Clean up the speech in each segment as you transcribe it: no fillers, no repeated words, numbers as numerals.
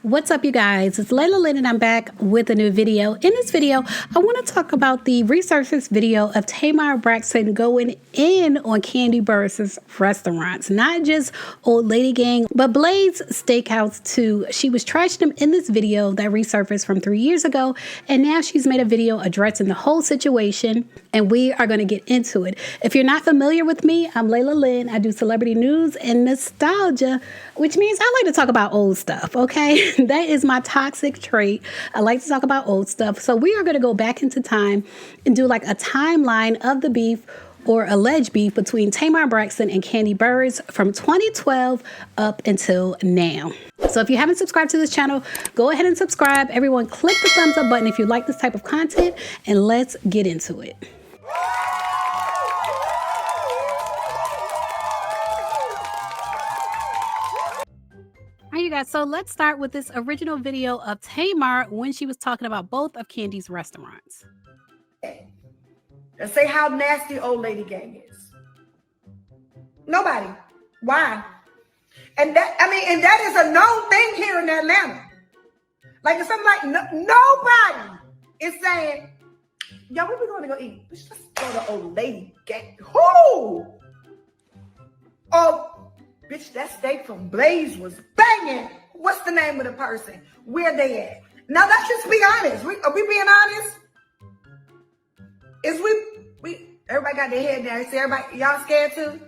What's up, you guys? It's Layla Lynn, and I'm back with a new video. In this video, I want to talk about the Resurfaced video of Tamar Braxton going in on Kandi Burruss's restaurants. Not just Old Lady Gang, but Blaze Steakhouse too. She was trashing them in this video that resurfaced from 3 years ago, and now she's made a video addressing the whole situation, and we are going to get into it. If you're not familiar with me, I'm Layla Lynn. I do celebrity news and nostalgia, which means I like to talk about old stuff, okay? That is my toxic trait. I like to talk about old stuff. So we are going to go back into time and do like a timeline of the beef or alleged beef between Tamar Braxton and Kandi Burress from 2012 up until now. So if you haven't subscribed to this channel, go ahead and subscribe. Everyone click the thumbs up button if you like this type of content, and let's get into it. All right, you guys, so let's start with this original video of Tamar when she was talking about both of Kandi's restaurants. Let's say how nasty Old Lady Gang is. Nobody. Why? And that, and that is a known thing here in Atlanta. Like, it's something like nobody is saying, yo, where we going to go eat? Let's just go to Old Lady Gang. Who? Oh, bitch, that steak from Blaze was banging. What's the name of the person? Where they at? Now, let's just be honest. Are we being honest? Is we everybody got their head down. See, everybody, y'all scared too?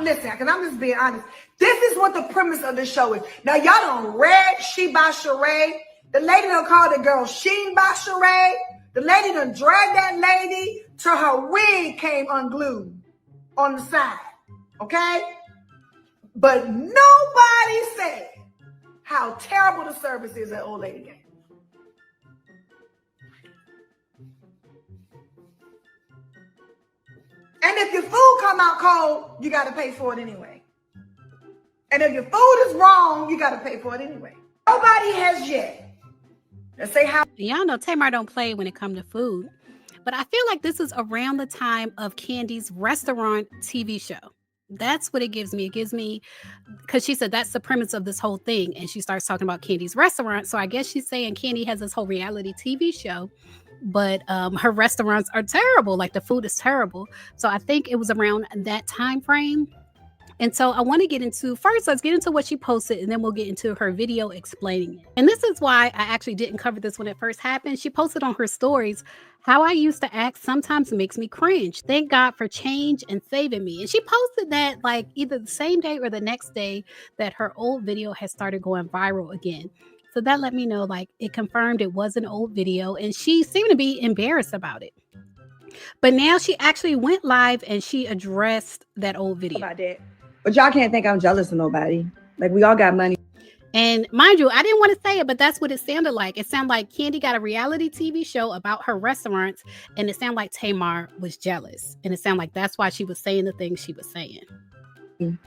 Listen, because I'm just being honest. This is what the premise of the show is. Now, y'all done read She by Sheree. The lady done called the girl Sheen by Sheree. The lady done dragged that lady till her wig came unglued on the side. Okay? But nobody said how terrible the service is at Old Lady Gang. And if your food come out cold, you got to pay for it anyway. And if your food is wrong, you got to pay for it anyway. Nobody has yet. Let's say how. Y'all know Tamar don't play when it comes to food. But I feel like this is around the time of Kandi's restaurant TV show. That's what it gives me. It gives me, because she said that's the premise of this whole thing. And she starts talking about Kandi's restaurant. So I guess she's saying Kandi has this whole reality TV show, but her restaurants are terrible. Like, the food is terrible. So I think it was around that time frame. And so I want to get into, first, let's get into what she posted, and then we'll get into her video explaining it. And this is why I actually didn't cover this when it first happened. She posted on her stories, "How I used to act sometimes makes me cringe. Thank God for change and saving me." And she posted that like either the same day or the next day that her old video has started going viral again. So that let me know, like, it confirmed it was an old video, and she seemed to be embarrassed about it. But now she actually went live and she addressed that old video. About that. But y'all can't think I'm jealous of nobody. Like, we all got money. And mind you, I didn't want to say it, but that's what it sounded like. It sounded like Kandi got a reality TV show about her restaurants, and it sounded like Tamar was jealous. And it sounded like that's why she was saying the things she was saying.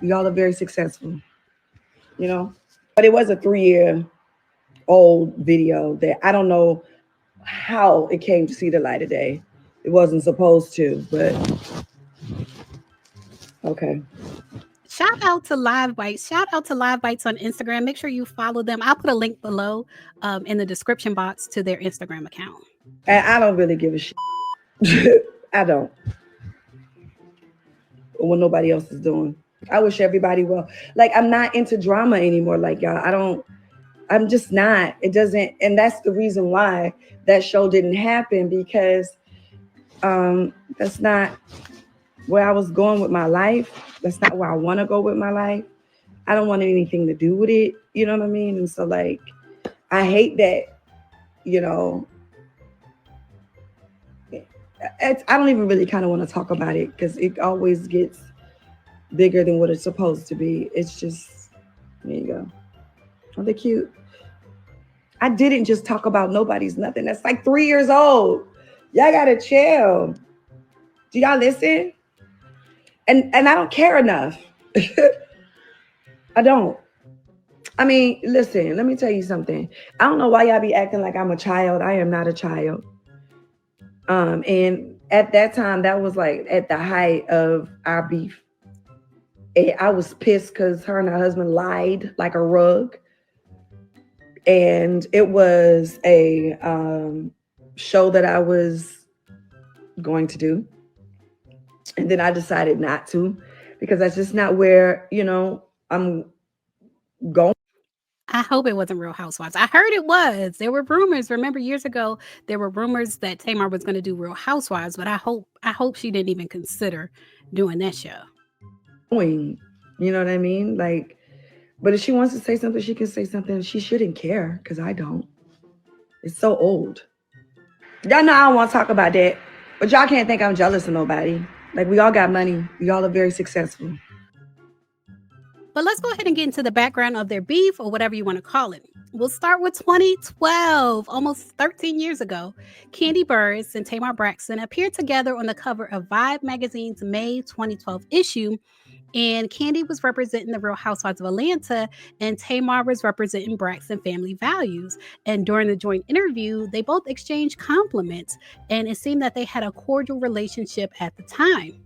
Y'all are very successful, you know? But it was a 3-year-old video that I don't know how it came to see the light of day. It wasn't supposed to, but okay. Shout out to Live Bites. Shout out to Live Bites on Instagram. Make sure you follow them. I'll put a link below in the description box to their Instagram account. And I don't really give a shit. I don't. What nobody else is doing. I wish everybody well. Like, I'm not into drama anymore. Like, y'all, I'm just not. It doesn't. And that's the reason why that show didn't happen, because that's not where I was going with my life. That's not where I want to go with my life. I don't want anything to do with it. You know what I mean? And so, like, I hate that, you know, I don't even really kind of want to talk about it, because it always gets bigger than what it's supposed to be. It's just, there you go. Oh, they're cute. I didn't just talk about Nobody's Nothing. That's like 3 years old. Y'all got to chill. Do y'all listen? And I don't care enough. I don't. I mean, listen, let me tell you something. I don't know why y'all be acting like I'm a child. I am not a child. And at that time, that was like at the height of our beef. And I was pissed because her and her husband lied like a rug. And it was a show that I was going to do. And then I decided not to because that's just not where, I'm going. I hope it wasn't Real Housewives. I heard it was. There were rumors. Remember years ago, there were rumors that Tamar was going to do Real Housewives, but I hope she didn't even consider doing that show. You know what I mean? Like, but if she wants to say something, she can say something. She shouldn't care because I don't. It's so old. Y'all know I don't want to talk about that, but y'all can't think I'm jealous of nobody. Like, we all got money. We all are very successful. But let's go ahead and get into the background of their beef, or whatever you want to call it. We'll start with 2012, almost 13 years ago. Kandi Burress and Tamar Braxton appeared together on the cover of Vibe magazine's May 2012 issue. And Kandi was representing the Real Housewives of Atlanta, and Tamar was representing Braxton Family Values. And during the joint interview, they both exchanged compliments, and it seemed that they had a cordial relationship at the time.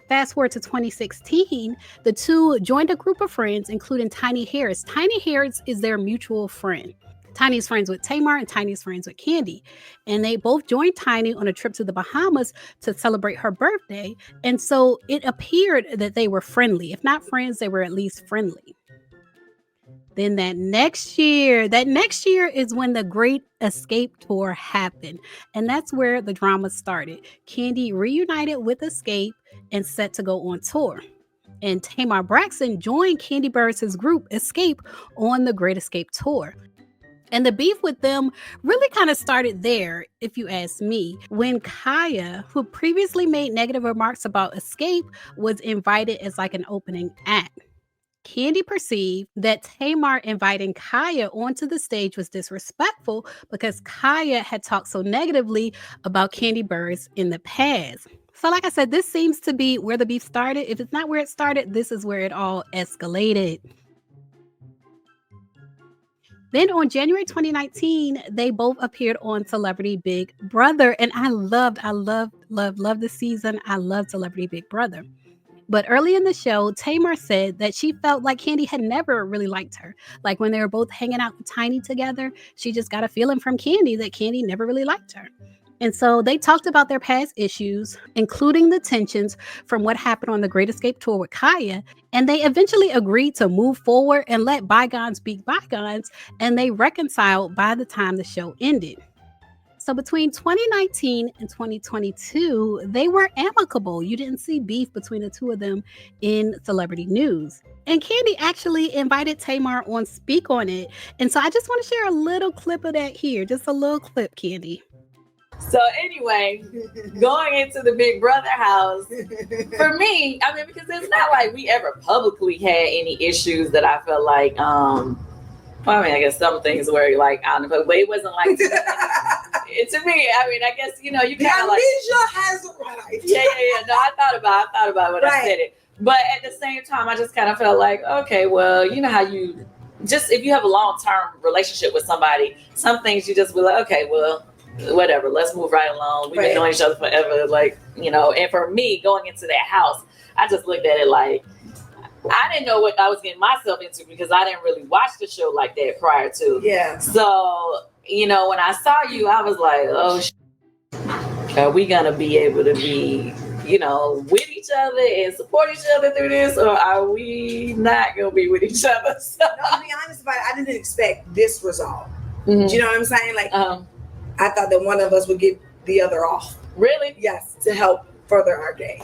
Fast forward to 2016, the two joined a group of friends, including Tiny Harris. Tiny Harris is their mutual friend. Tiny's friends with Tamar and Tiny's friends with Kandi. And they both joined Tiny on a trip to the Bahamas to celebrate her birthday. And so it appeared that they were friendly. If not friends, they were at least friendly. Then that next year is when the Great Escape Tour happened. And that's where the drama started. Kandi reunited with Escape and set to go on tour. And Tamar Braxton joined Kandi Burruss's group Escape on the Great Escape Tour. And the beef with them really kind of started there, if you ask me, when Kaya, who previously made negative remarks about Escape, was invited as like an opening act. Kandi perceived that Tamar inviting Kaya onto the stage was disrespectful because Kaya had talked so negatively about Kandi Burruss in the past. So like I said, this seems to be where the beef started. If it's not where it started, this is where it all escalated. Then on January 2019, they both appeared on Celebrity Big Brother. And I loved this season. I loved Celebrity Big Brother. But early in the show, Tamar said that she felt like Kandi had never really liked her. Like when they were both hanging out with Tiny together, she just got a feeling from Kandi that Kandi never really liked her. And so they talked about their past issues, including the tensions from what happened on the Great Escape Tour with Kaya. And they eventually agreed to move forward and let bygones be bygones. And they reconciled by the time the show ended. So between 2019 and 2022, they were amicable. You didn't see beef between the two of them in celebrity news. And Kandi actually invited Tamar on Speak on It. And so I just want to share a little clip of that here. Just a little clip, Kandi. So anyway, going into the Big Brother house, for me, I mean, because it's not like we ever publicly had any issues that I felt like, well, I mean, I guess some things were like on the but it wasn't like to me. I mean, I guess you kind of like has a right. Yeah. No, I thought about when I said it, but at the same time, I just kind of felt like, okay, well, you know how you just if you have a long-term relationship with somebody, some things you just be like, okay, well, whatever, let's move right along. We've been knowing each other forever, like And for me, going into that house, I just looked at it like I didn't know what I was getting myself into because I didn't really watch the show like that prior to. Yeah. So, when I saw you, I was like, oh, are we going to be able to be, with each other and support each other through this? Or are we not going to be with each other? So, no, to be honest about it, I didn't expect this result. Mm-hmm. Do you know what I'm saying? Like, I thought that one of us would get the other off. Really? Yes, to help further our game.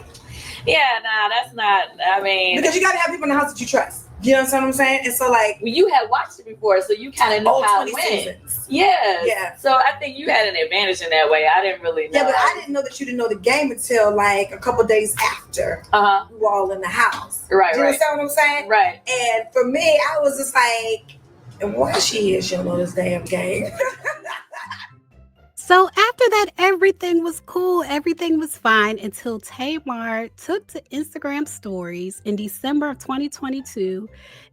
Yeah, nah, that's not, I mean. Because you got to have people in the house that you trust. You know what I'm saying? And so, like. Well, you had watched it before, so you kind of know how it went. Yeah. So I think you had an advantage in that way. I didn't really know. Yeah, but I didn't know that you didn't know the game until, like, a couple days after you were all in the house. Right, Do you understand what I'm saying? Right. And for me, I was just like, and why she is, she'll know this damn game. So after that, everything was cool. Everything was fine until Tamar took to Instagram stories in December of 2022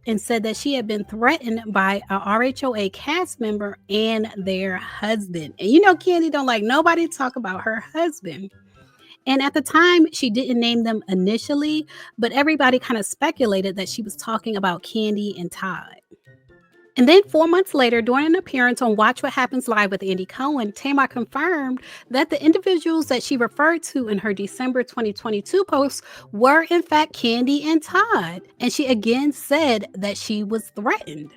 and said that she had been threatened by a RHOA cast member and their husband. And Kandi don't like nobody talk about her husband. And at the time, she didn't name them initially, but everybody kind of speculated that she was talking about Kandi and Todd. And then 4 months later, during an appearance on Watch What Happens Live with Andy Cohen, Tamar confirmed that the individuals that she referred to in her December 2022 post were in fact Kandi and Todd. And she again said that she was threatened.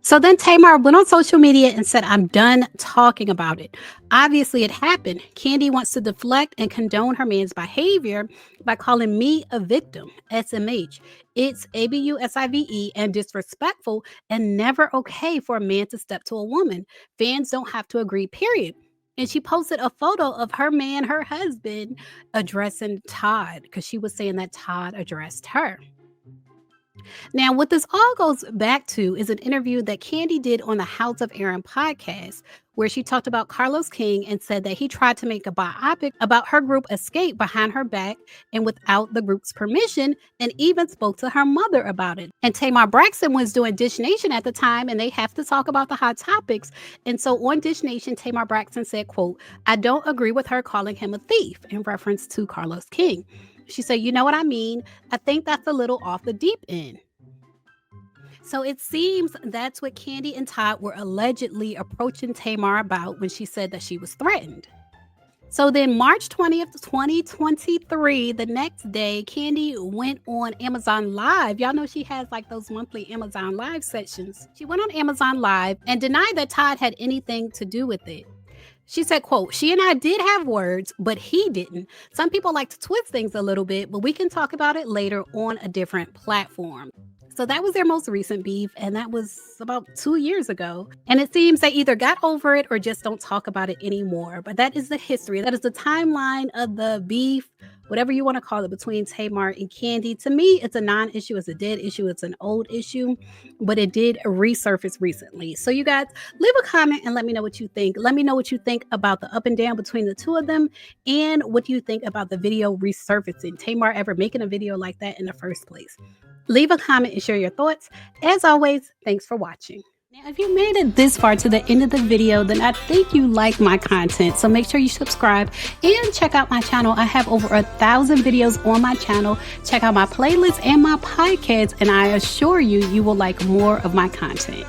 So then Tamar went on social media and said, I'm done talking about it. Obviously, it happened. Kandi wants to deflect and condone her man's behavior by calling me a victim, SMH. It's ABUSIVE and disrespectful and never okay for a man to step to a woman. Fans don't have to agree, period. And she posted a photo of her man, her husband, addressing Todd because she was saying that Todd addressed her. Now, what this all goes back to is an interview that Kandi did on the House of Aaron podcast, where she talked about Carlos King and said that he tried to make a biopic about her group Escape behind her back and without the group's permission, and even spoke to her mother about it. And Tamar Braxton was doing Dish Nation at the time, and they have to talk about the hot topics. And so on Dish Nation, Tamar Braxton said, quote, I don't agree with her calling him a thief, in reference to Carlos King. She said, you know what I mean? I think that's a little off the deep end. So it seems that's what Kandi and Todd were allegedly approaching Tamar about when she said that she was threatened. So then March 20th, 2023, the next day, Kandi went on Amazon Live. Y'all know she has like those monthly Amazon Live sessions. She went on Amazon Live and denied that Todd had anything to do with it. She said, quote, she and I did have words, but he didn't. Some people like to twist things a little bit, but we can talk about it later on a different platform. So that was their most recent beef, and that was about 2 years ago. And it seems they either got over it or just don't talk about it anymore. But that is the history. That is the timeline of the beef, whatever you want to call it, between Tamar and Kandi. To me, it's a non-issue. It's a dead issue. It's an old issue, but it did resurface recently. So you guys, leave a comment and let me know what you think. Let me know what you think about the up and down between the two of them, and what you think about the video resurfacing. Tamar ever making a video like that in the first place? Leave a comment and share your thoughts. As always, thanks for watching. Now, if you made it this far to the end of the video, then I think you like my content. So make sure you subscribe and check out my channel. I have over 1,000 videos on my channel. Check out my playlist and my podcast, and I assure you, you will like more of my content.